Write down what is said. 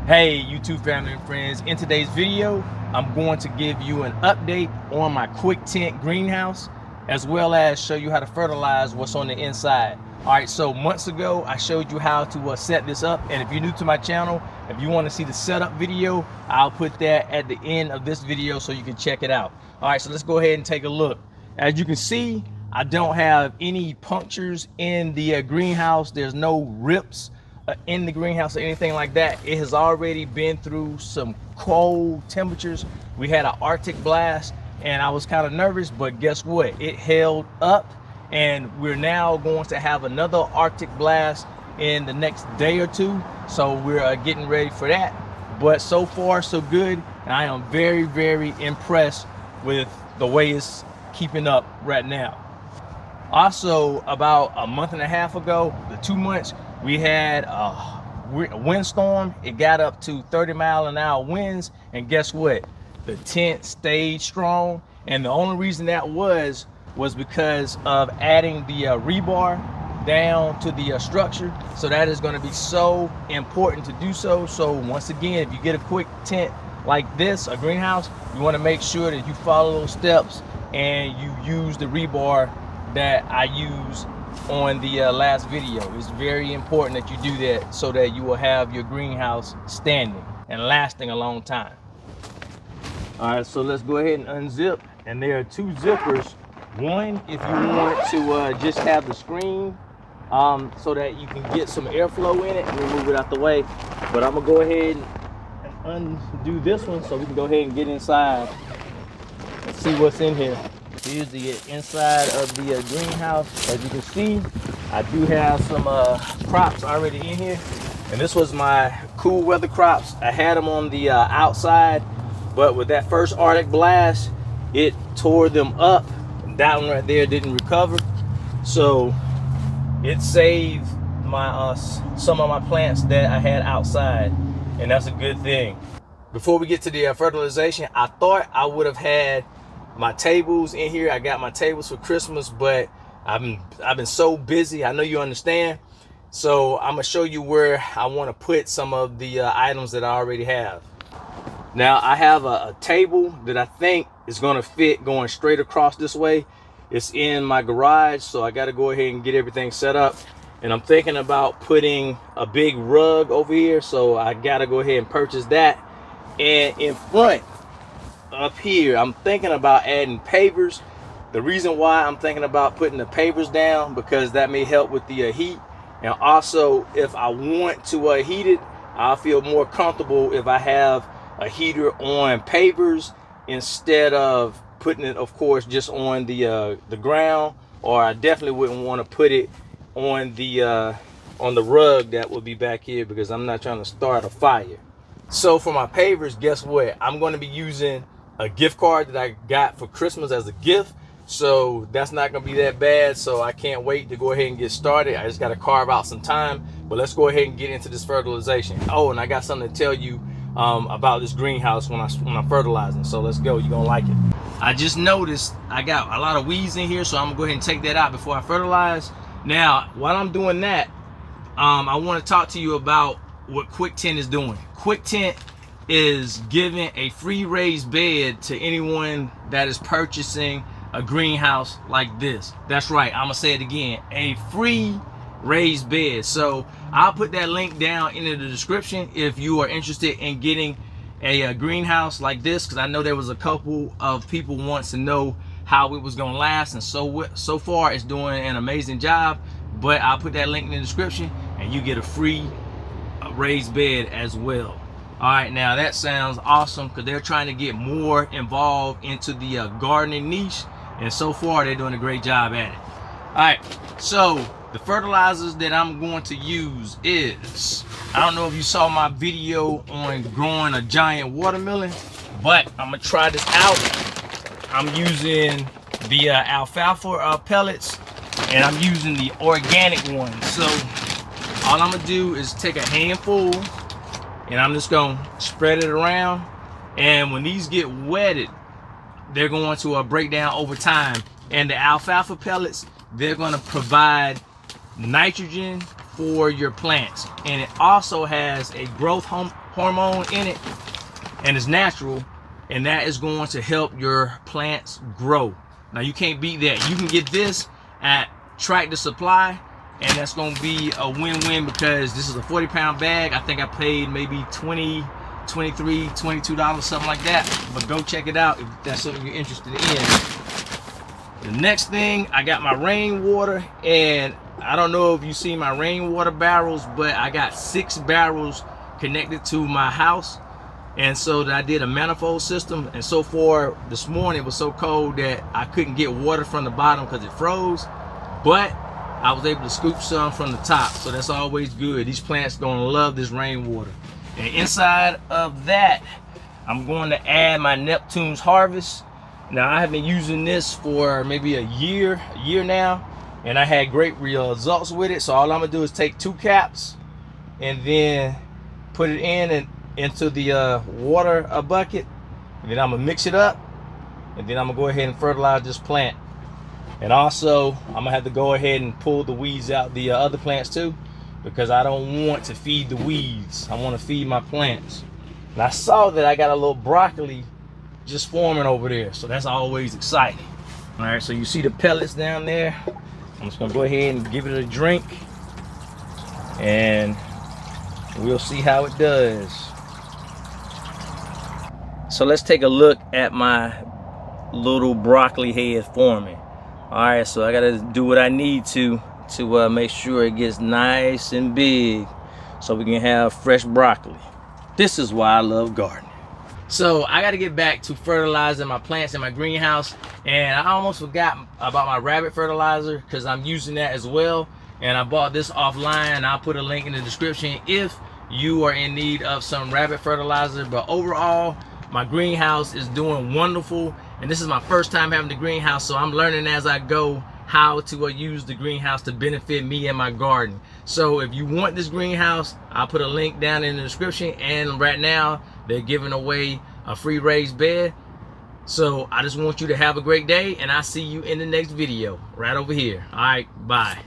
Hey YouTube family and friends, in today's video I'm going to give you an update on my Quictent Greenhouse, as well as show you how to fertilize what's on the inside. Alright, so months ago I showed you how to set this up, and if you're new to my channel, if you want to see the setup video, I'll put that at the end of this video so you can check it out. Alright, so let's go ahead and take a look. As you can see, I don't have any punctures in the greenhouse. There's no rips in the greenhouse or anything like that. It has already been through some cold temperatures. We had an Arctic blast and I was kind of nervous, but guess what? It held up, and we're now going to have another Arctic blast in the next day or two. So we're getting ready for that. But so far so good. And I am very, very impressed with the way it's keeping up right now. Also, about a month and a half ago, the 2 months, we had a windstorm. It got up to 30-mile-an-hour winds, and guess what? The tent stayed strong, and the only reason that was because of adding the rebar down to the structure. So that is going to be so important to do so. So once again, if you get a quick tent like this, a greenhouse, you want to make sure that you follow those steps and you use the rebar that I use on the last video. It's very important that you do that so that you will have your greenhouse standing and lasting a long time. All right, so let's go ahead and unzip, and there are two zippers. One, if you want to just have the screen so that you can get some airflow in it, and remove it out the way. But I'm gonna go ahead and undo this one so we can go ahead and get inside and see what's in here. Here's the inside of the greenhouse. As you can see, I do have some crops already in here, and this was my cool weather crops. I had them on the outside, but with that first Arctic blast, it tore them up. That one right there didn't recover, so it saved my some of my plants that I had outside, and that's a good thing. Before we get to the fertilization, I thought I would have had my tables in here. I got my tables for Christmas, but I've been so busy. I know you understand. So I'm gonna show you where I want to put some of the items that I already have. Now I have a table that I think is gonna fit going straight across this way. It's in my garage, so I got to go ahead and get everything set up. And I'm thinking about putting a big rug over here, so I got to go ahead and purchase that. And in front up here, I'm thinking about adding pavers. The reason why I'm thinking about putting the pavers down, because that may help with the heat. And also, if I want to heat it, I'll feel more comfortable if I have a heater on pavers instead of putting it, of course, just on the ground. Or I definitely wouldn't want to put it on the rug that would be back here, because I'm not trying to start a fire. So for my pavers, guess what? I'm going to be using a gift card that I got for Christmas as a gift, so that's not gonna be that bad. So I can't wait to go ahead and get started. I just got to carve out some time, but let's go ahead and get into this fertilization. Oh, and I got something to tell you about this greenhouse when I'm fertilizing, so let's go. You're gonna like it. I just noticed I got a lot of weeds in here, so I'm gonna go ahead and take that out before I fertilize. Now while I'm doing that, I want to talk to you about what Quictent is doing. Quictent is giving a free raised bed to anyone that is purchasing a greenhouse like this. That's right, I'm gonna say it again, a free raised bed. So I'll put that link down in the description if you are interested in getting a greenhouse like this, because I know there was a couple of people wants to know how it was gonna last, and so far it's doing an amazing job. But I'll put that link in the description, and you get a free raised bed as well. All right, now that sounds awesome, because they're trying to get more involved into the gardening niche, and so far they're doing a great job at it. All right, so the fertilizers that I'm going to use is, I don't know if you saw my video on growing a giant watermelon, but I'm gonna try this out. I'm using the Alfalfa Pellets, and I'm using the organic one. So all I'm gonna do is take a handful, and I'm just gonna spread it around, and when these get wetted, they're going to break down over time. And the alfalfa pellets, they're going to provide nitrogen for your plants, and it also has a growth hormone in it, and it's natural, and that is going to help your plants grow. Now you can't beat that. You can get this at Tractor Supply, and that's going to be a win-win because this is a 40-pound bag. I think I paid maybe $20, $23, $22, something like that. But go check it out if that's something you're interested in. The next thing, I got my rainwater, and I don't know if you see my rainwater barrels, but I got 6 barrels connected to my house. And so I did a manifold system, and so far this morning it was so cold that I couldn't get water from the bottom because it froze, but I was able to scoop some from the top, so that's always good. These plants gonna love this rainwater. And inside of that, I'm going to add my Neptune's Harvest. Now I have been using this for maybe a year now, and I had great results with it. So all I'm gonna do is take 2 caps and then put it into the water bucket, and then I'm gonna mix it up, and then I'm gonna go ahead and fertilize this plant. And also I'm gonna have to go ahead and pull the weeds out the other plants too, because I don't want to feed the weeds. I want to feed my plants. And I saw that I got a little broccoli just forming over there, so that's always exciting. All right, so you see the pellets down there. I'm just gonna go ahead and give it a drink, and we'll see how it does. So let's take a look at my little broccoli head forming. All right, so I gotta do what I need to make sure it gets nice and big so we can have fresh broccoli. This is why I love gardening. So I gotta get back to fertilizing my plants in my greenhouse, and I almost forgot about my rabbit fertilizer because I'm using that as well. And I bought this offline. I'll put a link in the description if you are in need of some rabbit fertilizer. But overall, my greenhouse is doing wonderful, and this is my first time having the greenhouse, so I'm learning as I go how to use the greenhouse to benefit me and my garden. So if you want this greenhouse, I'll put a link down in the description, and right now they're giving away a free raised bed. So I just want you to have a great day, and I'll see you in the next video right over here. All right, bye.